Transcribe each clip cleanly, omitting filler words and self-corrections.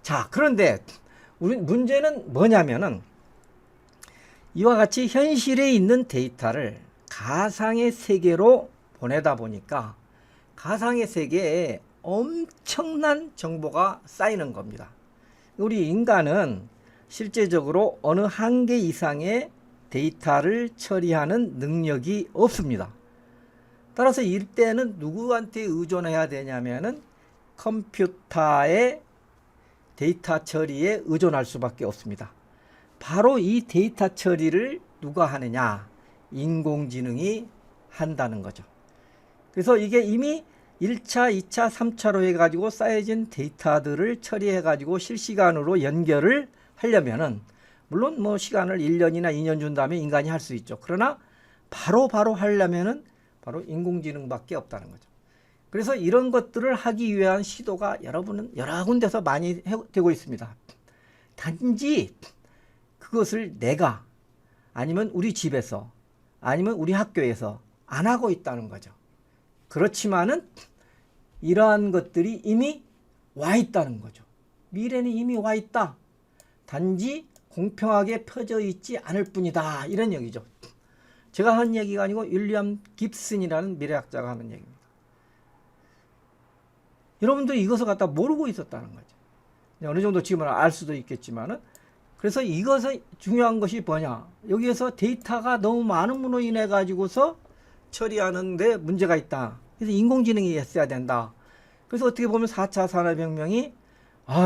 자, 그런데 우리 문제는 뭐냐면은 이와 같이 현실에 있는 데이터를 가상의 세계로 보내다 보니까 가상의 세계에 엄청난 정보가 쌓이는 겁니다. 우리 인간은 실제적으로 어느 한계 이상의 데이터를 처리하는 능력이 없습니다. 따라서 이때는 누구한테 의존해야 되냐면은 컴퓨터의 데이터 처리에 의존할 수밖에 없습니다. 바로 이 데이터 처리를 누가 하느냐? 인공지능이 한다는 거죠. 그래서 이게 이미 1차, 2차, 3차로 해가지고 쌓여진 데이터들을 처리해가지고 실시간으로 연결을 하려면은 물론 뭐 시간을 1년이나 2년 준 다음에 인간이 할 수 있죠. 그러나 바로 하려면은 바로 인공지능밖에 없다는 거죠. 그래서 이런 것들을 하기 위한 시도가 여러분은 여러 군데서 많이 되고 있습니다. 단지 그것을 내가 아니면 우리 집에서 아니면 우리 학교에서 안 하고 있다는 거죠. 그렇지만은 이러한 것들이 이미 와 있다는 거죠. 미래는 이미 와 있다. 단지 공평하게 펴져 있지 않을 뿐이다. 이런 얘기죠. 제가 한 얘기가 아니고 윌리엄 깁슨이라는 미래학자가 하는 얘기입니다. 여러분들이 이것을 갖다 모르고 있었다는 거죠. 어느 정도 지금은 알 수도 있겠지만은 그래서 이것의 중요한 것이 뭐냐? 여기에서 데이터가 너무 많음으로 인해 가지고서 처리하는데 문제가 있다. 그래서 인공지능이 했어야 된다. 그래서 어떻게 보면 4차 산업혁명이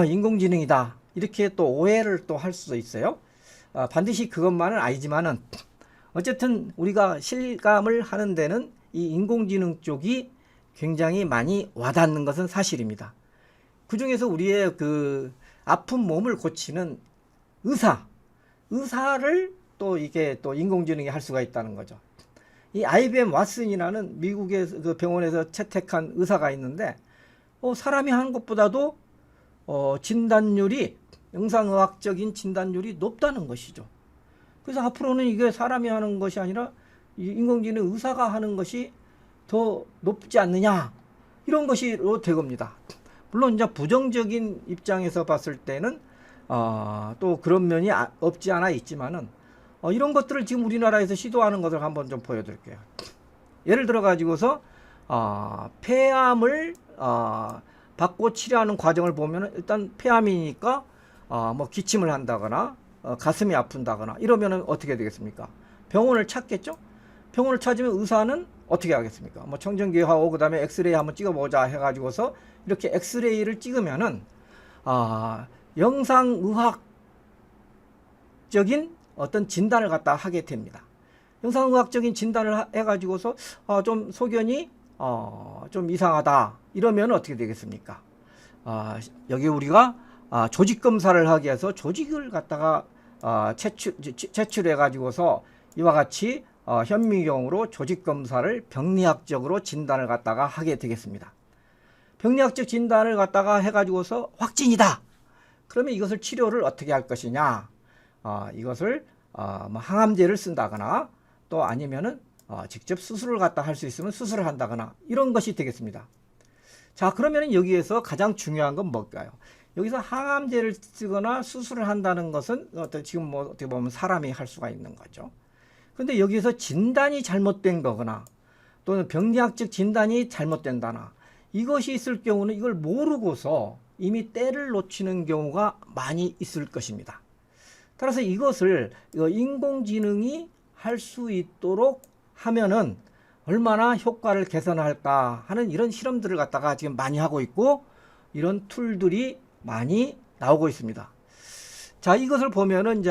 인공지능이다. 이렇게 또 오해를 또 할 수도 있어요. 반드시 그것만은 아니지만은 어쨌든 우리가 실감을 하는 데는 이 인공지능 쪽이 굉장히 많이 와닿는 것은 사실입니다. 그 중에서 우리의 그 아픈 몸을 고치는 의사를 또 이게 또 인공지능이 할 수가 있다는 거죠. 이 IBM 왓슨이라는 미국의 그 병원에서 채택한 의사가 있는데 사람이 하는 것보다도 진단율이 영상의학적인 진단율이 높다는 것이죠. 그래서 앞으로는 이게 사람이 하는 것이 아니라 인공지능 의사가 하는 것이 더 높지 않느냐 이런 것이로 되겁니다. 물론 이제 부정적인 입장에서 봤을 때는 또 그런 면이 없지 않아 있지만은 이런 것들을 지금 우리나라에서 시도하는 것을 한번 좀 보여드릴게요. 예를 들어 가지고서 폐암을 받고 치료하는 과정을 보면은 일단 폐암이니까 뭐 기침을 한다거나 가슴이 아픈다거나 이러면은 어떻게 되겠습니까? 병원을 찾겠죠? 병원을 찾으면 의사는 어떻게 하겠습니까? 뭐 청정기하고 그다음에 엑스레이 한번 찍어보자 해가지고서 이렇게 엑스레이를 찍으면은 영상의학적인 어떤 진단을 갖다 하게 됩니다. 영상의학적인 진단을 해가지고서 좀 소견이 좀 이상하다 이러면 어떻게 되겠습니까? 여기 우리가 조직 검사를 하기 위해서 조직을 갖다가 채출해 가지고서 이와 같이 현미경으로 조직 검사를 병리학적으로 진단을 갖다가 하게 되겠습니다. 병리학적 진단을 갖다가 해가지고서 확진이다. 그러면 이것을 치료를 어떻게 할 것이냐? 이것을 뭐 항암제를 쓴다거나 또 아니면은 직접 수술을 갖다 할 수 있으면 수술을 한다거나 이런 것이 되겠습니다. 자, 그러면 여기에서 가장 중요한 건 뭘까요? 여기서 항암제를 쓰거나 수술을 한다는 것은 지금 뭐 어떻게 보면 사람이 할 수가 있는 거죠. 근데 여기서 진단이 잘못된 거거나 또는 병리학적 진단이 잘못된다나 이것이 있을 경우는 이걸 모르고서 이미 때를 놓치는 경우가 많이 있을 것입니다. 따라서 이것을 인공지능이 할 수 있도록 하면은 얼마나 효과를 개선할까 하는 이런 실험들을 갖다가 지금 많이 하고 있고 이런 툴들이 많이 나오고 있습니다. 자, 이것을 보면은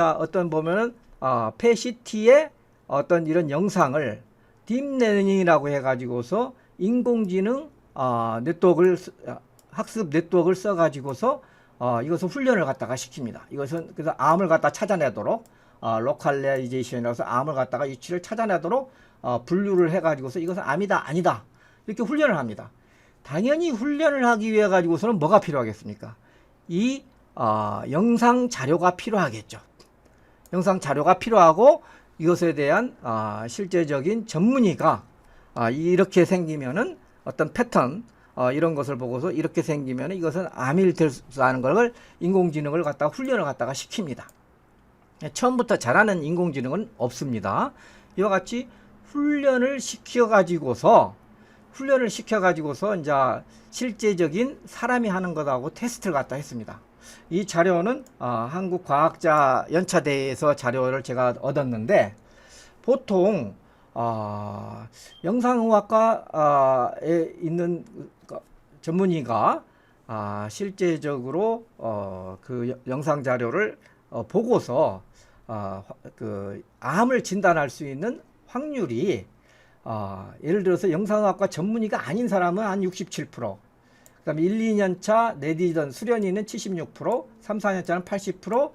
PET-CT의 어떤 이런 영상을 딥러닝이라고 해가지고서 인공지능 학습 네트워크를 써가지고서 이것을 훈련을 갖다가 시킵니다. 이것은 그래서 암을 갖다 찾아내도록 로컬라이제이션이라서 암을 갖다가 위치를 찾아내도록 분류를 해가지고서 이것은 암이다 아니다 이렇게 훈련을 합니다. 당연히 훈련을 하기 위해 가지고서는 뭐가 필요하겠습니까? 이 영상 자료가 필요하겠죠. 영상 자료가 필요하고 이것에 대한 실제적인 전문의가 이렇게 생기면은 어떤 패턴 이런 것을 보고서 이렇게 생기면 이것은 암이 될 수 있다는 걸 인공지능을 갖다가 훈련을 갖다가 시킵니다. 처음부터 잘하는 인공지능은 없습니다. 이와 같이 훈련을 시켜가지고서 이제 실제적인 사람이 하는 것하고 테스트를 갖다 했습니다. 이 자료는 한국과학자연차대에서 자료를 제가 얻었는데, 보통 영상의학과에 있는 전문의가 실제적으로 그 영상 자료를 보고서 그 암을 진단할 수 있는 확률이 예를 들어서 영상의학과 전문의가 아닌 사람은 한 67%, 그 다음에 1, 2년차 내디던 수련의는 76%, 3, 4년차는 80%,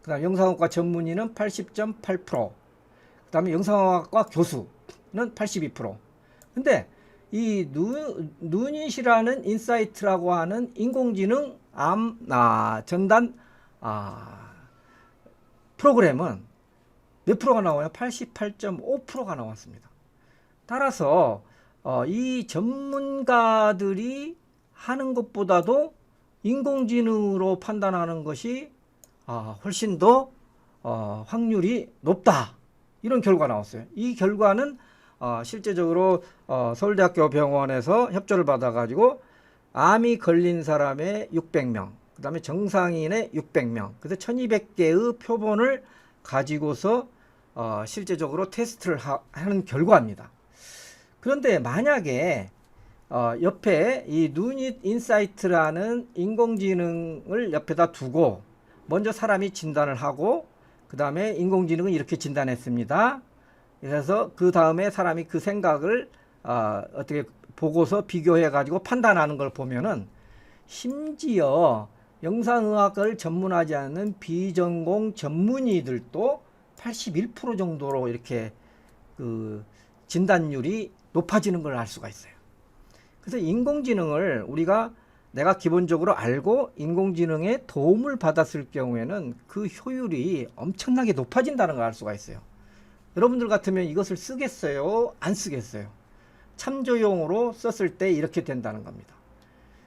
그 다음에 영상의학과 전문의는 80.8%, 그 다음에 영상의학과 교수는 82%. 근데 이 누닛이라는 인사이트라고 하는 인공지능 암 전단 프로그램은 몇 프로가 나와요? 88.5%가 나왔습니다. 따라서 이 전문가들이 하는 것보다도 인공지능으로 판단하는 것이 훨씬 더 확률이 높다, 이런 결과가 나왔어요. 이 결과는 실제적으로 서울대학교 병원에서 협조를 받아 가지고 암이 걸린 사람의 600명, 그 다음에 정상인의 600명, 그래서 1200개의 표본을 가지고서 실제적으로 테스트를 하는 결과입니다. 그런데 만약에 옆에 이 누닛 인사이트라는 인공지능을 옆에다 두고 먼저 사람이 진단을 하고, 그 다음에 인공지능은 이렇게 진단했습니다. 그래서 그 다음에 사람이 그 생각을 어떻게 보고서 비교해 가지고 판단하는 걸 보면은, 심지어 영상의학을 전문하지 않는 비전공 전문의들도 81% 정도로 이렇게 그 진단율이 높아지는 걸 알 수가 있어요. 그래서 인공지능을 내가 기본적으로 알고 인공지능의 도움을 받았을 경우에는 그 효율이 엄청나게 높아진다는 걸 알 수가 있어요. 여러분들 같으면 이것을 쓰겠어요? 안 쓰겠어요? 참조용으로 썼을 때 이렇게 된다는 겁니다.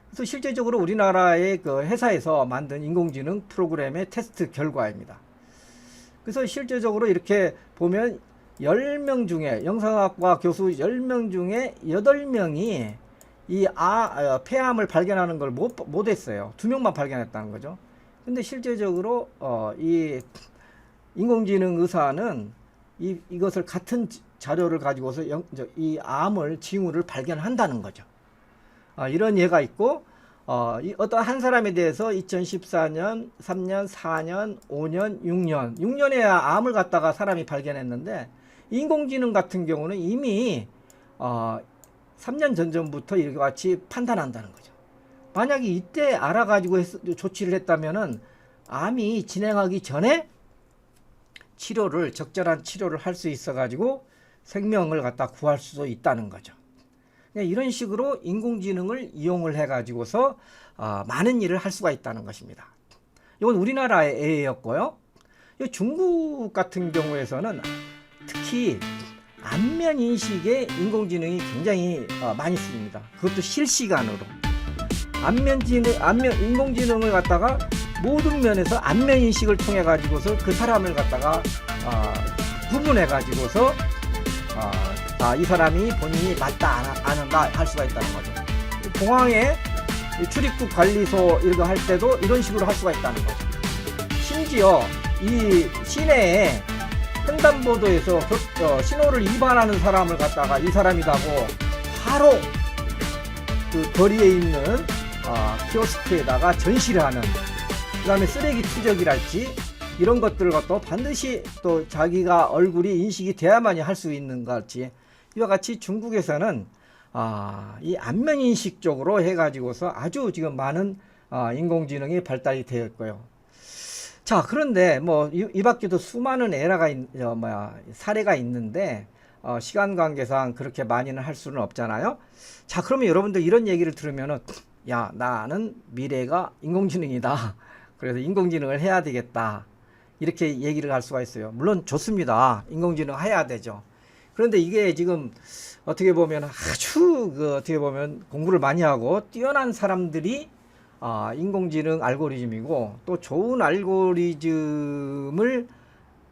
그래서 실제적으로 우리나라의 그 회사에서 만든 인공지능 프로그램의 테스트 결과입니다. 그래서 실제적으로 이렇게 보면 10명 중에, 영상학과 교수 10명 중에 8명이 이 폐암을 발견하는 걸 못했어요. 2명만 발견했다는 거죠. 근데 실제적으로 이 인공지능 의사는 이것을 같은 자료를 가지고서 이 암을, 징후를 발견한다는 거죠. 이런 예가 있고, 어떤 한 사람에 대해서 2014년, 3년, 4년, 5년, 6년에 암을 갖다가 사람이 발견했는데, 인공지능 같은 경우는 이미 3년 전부터 이렇게 같이 판단한다는 거죠. 만약에 이때 알아가지고 조치를 했다면은 암이 진행하기 전에 적절한 치료를 할 수 있어가지고 생명을 갖다 구할 수도 있다는 거죠. 이런 식으로 인공지능을 이용을 해가지고서 많은 일을 할 수가 있다는 것입니다. 이건 우리나라의 예였고요. 중국 같은 경우에서는 특히 안면 인식에 인공지능이 굉장히 많이 쓰입니다. 그것도 실시간으로. 인공지능을 갖다가 모든 면에서 안면 인식을 통해 가지고서 그 사람을 갖다가 구분해 가지고서 이 사람이 본인이 맞다 아는가 할 수가 있다는 거죠. 공항에 출입국 관리소 이런 거 할 때도 이런 식으로 할 수가 있다는 거죠. 심지어 이 시내에 횡단보도에서 신호를 위반하는 사람을 갖다가 이 사람이라고 바로 그 거리에 있는 키오스크에다가 전시를 하는, 그 다음에 쓰레기 투적이랄지 이런 것들을 갖다 반드시 또 자기가 얼굴이 인식이 돼야만이 할 수 있는 것 같이, 이와 같이 중국에서는 이 안면 인식 쪽으로 해가지고서 아주 지금 많은 인공지능이 발달이 되어 있고요. 자, 그런데 이 밖에도 수많은 사례가 있는데 시간 관계상 그렇게 많이는 할 수는 없잖아요. 자, 그러면 여러분들 이런 얘기를 들으면은, 야, 나는 미래가 인공지능이다, 그래서 인공지능을 해야 되겠다, 이렇게 얘기를 할 수가 있어요. 물론 좋습니다. 인공지능 해야 되죠. 그런데 이게 지금 어떻게 보면 아주 어떻게 보면 공부를 많이 하고 뛰어난 사람들이 인공지능 알고리즘이고, 또 좋은 알고리즘을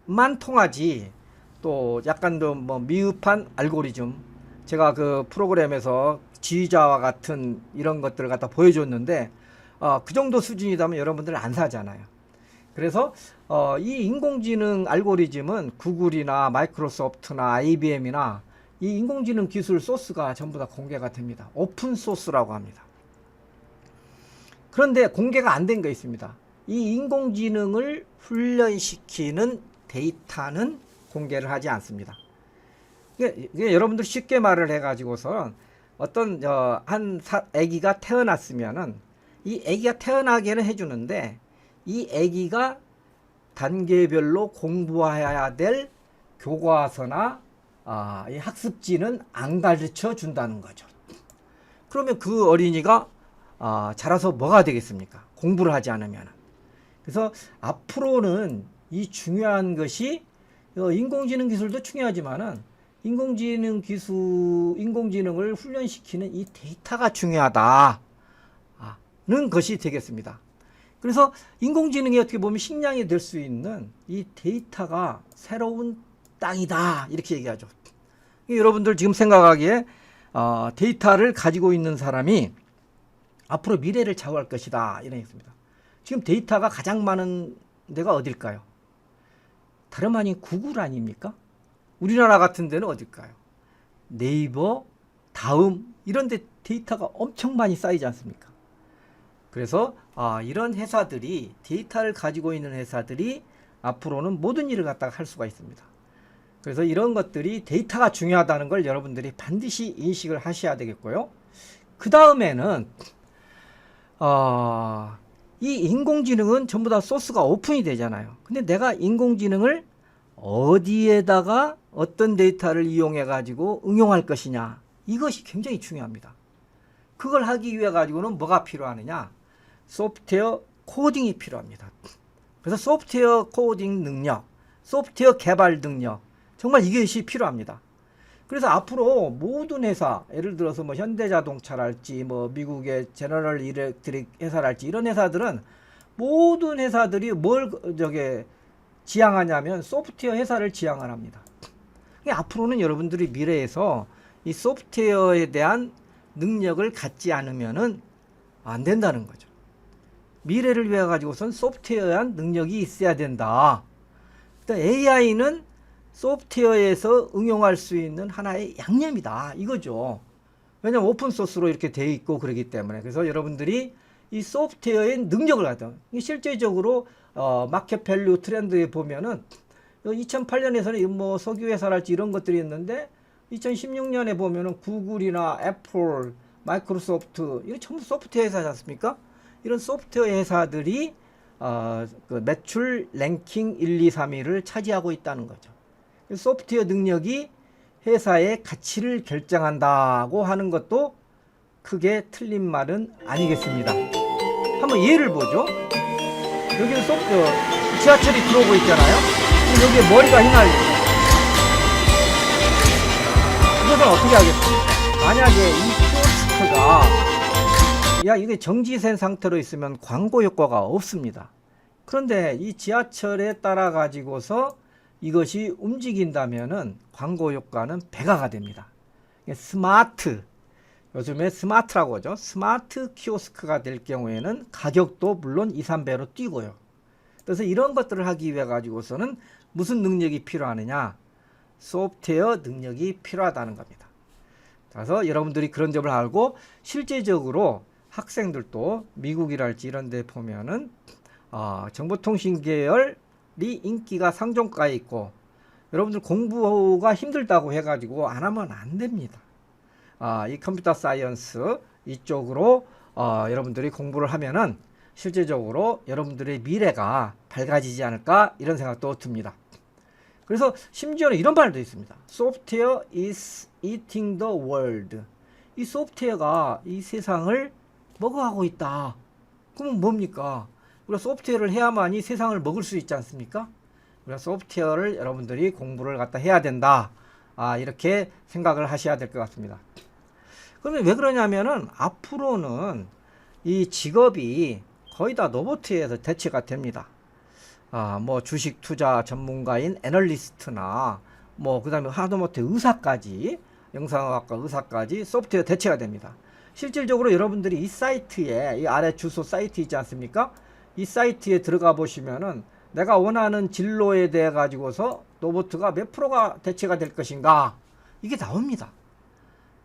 만 통하지, 또 약간 더 뭐 미흡한 알고리즘, 제가 그 프로그램에서 지휘자와 같은 이런 것들을 갖다 보여줬는데 그 정도 수준이라면 여러분들 안 사잖아요. 그래서 이 인공지능 알고리즘은 구글이나 마이크로소프트나 IBM이나 이 인공지능 기술 소스가 전부 다 공개가 됩니다. 오픈 소스라고 합니다. 그런데 공개가 안 된 게 있습니다. 이 인공지능을 훈련시키는 데이터는 공개를 하지 않습니다. 이게 여러분들 쉽게 말을 해가지고서 어떤 한 아기가 태어났으면은 이 아기가 태어나게는 해주는데, 이 아기가 단계별로 공부해야 될 교과서나 이 학습지는 안 가르쳐 준다는 거죠. 그러면 그 어린이가 자라서 뭐가 되겠습니까? 공부를 하지 않으면. 그래서 앞으로는 이 중요한 것이 인공지능 기술도 중요하지만은 인공지능을 훈련시키는 이 데이터가 중요하다는 것이 되겠습니다. 그래서 인공지능이 어떻게 보면 식량이 될 수 있는 이 데이터가 새로운 땅이다, 이렇게 얘기하죠. 여러분들 지금 생각하기에 데이터를 가지고 있는 사람이 앞으로 미래를 좌우할 것이다, 이런 얘기입니다. 지금 데이터가 가장 많은 데가 어딜까요? 다름 아닌 구글 아닙니까? 우리나라 같은 데는 어딜까요? 네이버, 다음, 이런 데 데이터가 엄청 많이 쌓이지 않습니까? 그래서 이런 회사들이, 데이터를 가지고 있는 회사들이 앞으로는 모든 일을 갖다가 할 수가 있습니다. 그래서 이런 것들이, 데이터가 중요하다는 걸 여러분들이 반드시 인식을 하셔야 되겠고요. 그 다음에는 이 인공지능은 전부 다 소스가 오픈이 되잖아요. 근데 내가 인공지능을 어디에다가 어떤 데이터를 이용해 가지고 응용할 것이냐, 이것이 굉장히 중요합니다. 그걸 하기 위해 가지고는 뭐가 필요하느냐? 소프트웨어 코딩이 필요합니다. 그래서 소프트웨어 코딩 능력, 소프트웨어 개발 능력, 정말 이것이 필요합니다. 그래서 앞으로 모든 회사, 예를 들어서 뭐 현대자동차랄지, 뭐 미국의 제너럴 일렉트릭 회사랄지, 이런 회사들은, 모든 회사들이 뭘 지향하냐면 소프트웨어 회사를 지향을 합니다. 앞으로는 여러분들이 미래에서 이 소프트웨어에 대한 능력을 갖지 않으면은 안 된다는 거죠. 미래를 위해 가지고선 소프트웨어에 대한 능력이 있어야 된다. AI는 소프트웨어에서 응용할 수 있는 하나의 양념이다, 이거죠. 왜냐하면 오픈소스로 이렇게 되어 있고 그러기 때문에. 그래서 여러분들이 이 소프트웨어의 능력을 갖다, 실제적으로 마켓 밸류 트렌드에 보면은 2008년에서는 뭐 석유회사랄지 이런 것들이 있는데, 2016년에 보면은 구글이나 애플, 마이크로소프트, 이거 전부 소프트웨어 회사지 않습니까? 이런 소프트웨어 회사들이 그 매출 랭킹 1, 2, 3위를 차지하고 있다는 거죠. 소프트웨어 능력이 회사의 가치를 결정한다고 하는 것도 크게 틀린 말은 아니겠습니다. 한번 예를 보죠. 여기는 지하철이 들어오고 있잖아요. 여기에 머리가 휘날리죠. 이것은 어떻게 하겠습니까? 만약에 이 키오스크가 이게 정지된 상태로 있으면 광고 효과가 없습니다. 그런데 이 지하철에 따라 가지고서 이것이 움직인다면은 광고 효과는 배가가 됩니다. 스마트, 요즘에 스마트라고 하죠. 스마트 키오스크가 될 경우에는 가격도 물론 2, 3배로 뛰고요. 그래서 이런 것들을 하기 위해 가지고서는 무슨 능력이 필요하느냐? 소프트웨어 능력이 필요하다는 겁니다. 그래서 여러분들이 그런 점을 알고, 실제적으로 학생들도 미국이랄지 이런 데 보면은 정보통신 계열이 인기가 상종가에 있고, 여러분들 공부가 힘들다고 해가지고 안 하면 안 됩니다. 이 컴퓨터 사이언스 이쪽으로 여러분들이 공부를 하면은 실제적으로 여러분들의 미래가 밝아지지 않을까, 이런 생각도 듭니다. 그래서 심지어는 이런 말도 있습니다. Software is eating the world. 이 소프트웨어가 이 세상을 먹어가고 있다. 그러면 뭡니까? 우리가 소프트웨어를 해야만이 세상을 먹을 수 있지 않습니까? 우리가 소프트웨어를 여러분들이 공부를 갖다 해야 된다. 이렇게 생각을 하셔야 될 것 같습니다. 그러면 왜 그러냐면은 앞으로는 이 직업이 거의 다 로봇에서 대체가 됩니다. 뭐 주식 투자 전문가인 애널리스트나 뭐 그다음에 하다못해 의사까지, 영상학과 의사까지 소프트웨어 대체가 됩니다. 실질적으로 여러분들이 이 사이트에, 이 아래 주소 사이트 있지 않습니까? 이 사이트에 들어가 보시면은 내가 원하는 진로에 대해 가지고서 로봇가 몇 프로가 대체가 될 것인가, 이게 나옵니다.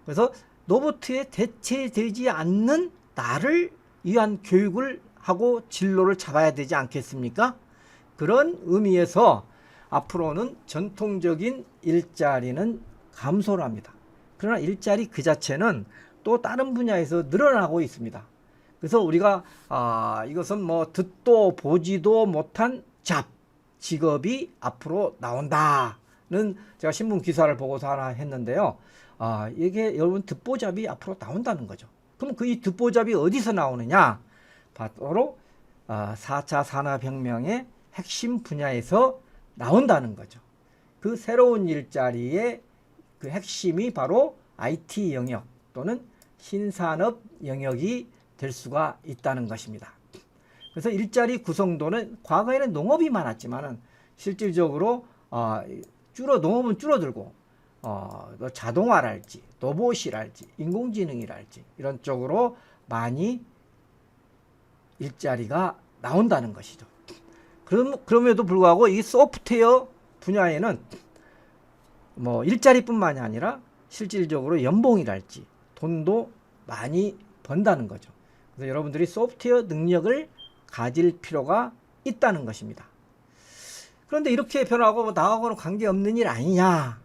그래서 로봇에 대체되지 않는 나를 위한 교육을 하고 진로를 잡아야 되지 않겠습니까? 그런 의미에서 앞으로는 전통적인 일자리는 감소를 합니다. 그러나 일자리 그 자체는 또 다른 분야에서 늘어나고 있습니다. 그래서 우리가 이것은 뭐 듣도 보지도 못한 직업이 앞으로 나온다는, 제가 신문 기사를 보고서 하나 했는데요. 이게 여러분 듣보잡이 앞으로 나온다는 거죠. 그럼 그 이 듣보잡이 어디서 나오느냐? 바로 4차 산업혁명의 핵심 분야에서 나온다는 거죠. 그 새로운 일자리의 그 핵심이 바로 IT 영역 또는 신산업 영역이 될 수가 있다는 것입니다. 그래서 일자리 구성도는 과거에는 농업이 많았지만은 실질적으로 농업은 줄어들고 자동화랄지 로봇이랄지 인공지능이랄지 이런 쪽으로 많이 일자리가 나온다는 것이죠. 그럼에도 불구하고 이 소프트웨어 분야에는 뭐 일자리뿐만이 아니라 실질적으로 연봉이랄지 돈도 많이 번다는 거죠. 그래서 여러분들이 소프트웨어 능력을 가질 필요가 있다는 것입니다. 그런데 이렇게 변화하고 나하고는 관계없는 일 아니냐?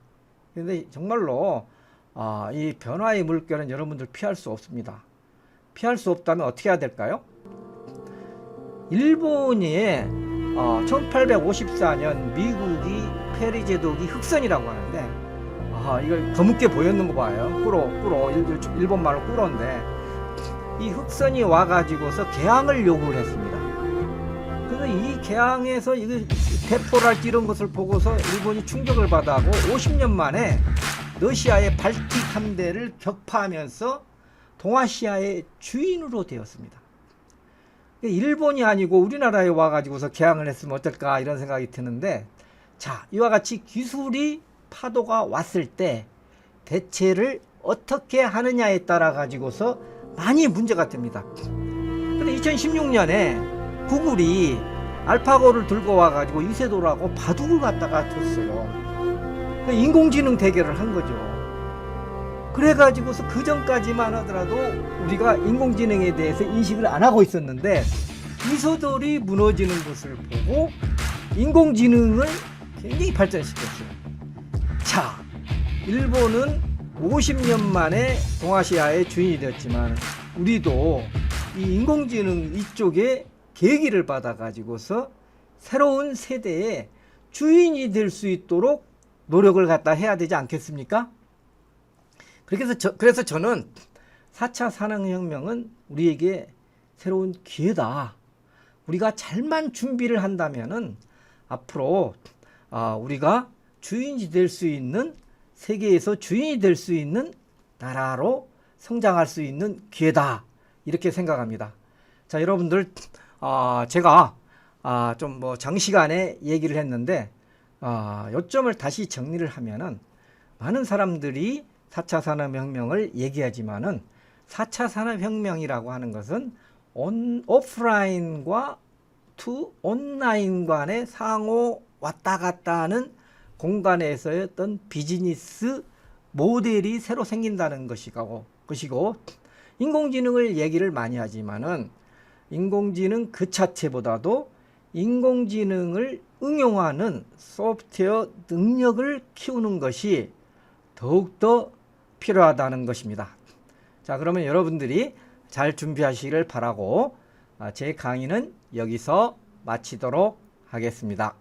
그런데 정말로 이 변화의 물결은 여러분들 피할 수 없습니다. 피할 수 없다면 어떻게 해야 될까요? 일본이 1854년 미국이 페리 제독이 흑선이라고 하는데, 이걸 거뭇게 보였는 거 봐요. 꾸로 일본 말로 꾸로인데, 이 흑선이 와가지고서 개항을 요구를 했습니다. 그래서 이 개항에서 대포랄지 이런 것을 보고서 일본이 충격을 받아하고 50년 만에 러시아의 발틱 함대를 격파하면서 동아시아의 주인으로 되었습니다. 일본이 아니고 우리나라에 와가지고서 개항을 했으면 어떨까, 이런 생각이 드는데, 자, 이와 같이 기술이 파도가 왔을 때 대체를 어떻게 하느냐에 따라 가지고서 많이 문제가 됩니다. 근데 2016년에 구글이 알파고를 들고 와가지고 이세돌하고 바둑을 갖다가 뒀어요. 인공지능 대결을 한 거죠. 그래가지고서 그 전까지만 하더라도 우리가 인공지능에 대해서 인식을 안 하고 있었는데, 이세돌이 무너지는 것을 보고 인공지능을 굉장히 발전시켰어요. 자, 일본은 50년 만에 동아시아의 주인이 되었지만 우리도 이 인공지능 이쪽에 계기를 받아 가지고서 새로운 세대의 주인이 될 수 있도록 노력을 갖다 해야 되지 않겠습니까? 그래서 저는 4차 산업혁명은 우리에게 새로운 기회다. 우리가 잘만 준비를 한다면은 앞으로 우리가 주인이 될 수 있는, 세계에서 주인이 될 수 있는 나라로 성장할 수 있는 기회다, 이렇게 생각합니다. 자, 여러분들, 제가 좀 뭐 장시간에 얘기를 했는데, 요점을 다시 정리를 하면은, 많은 사람들이 4차 산업혁명을 얘기하지만은 4차 산업혁명이라고 하는 것은 오프라인과 온라인 간의 상호 왔다 갔다 하는 공간에서의 어떤 비즈니스 모델이 새로 생긴다는 것이고, 인공지능을 얘기를 많이 하지만은 인공지능 그 자체보다도 인공지능을 응용하는 소프트웨어 능력을 키우는 것이 더욱더 필요하다는 것입니다. 자, 그러면 여러분들이 잘 준비하시기를 바라고 제 강의는 여기서 마치도록 하겠습니다.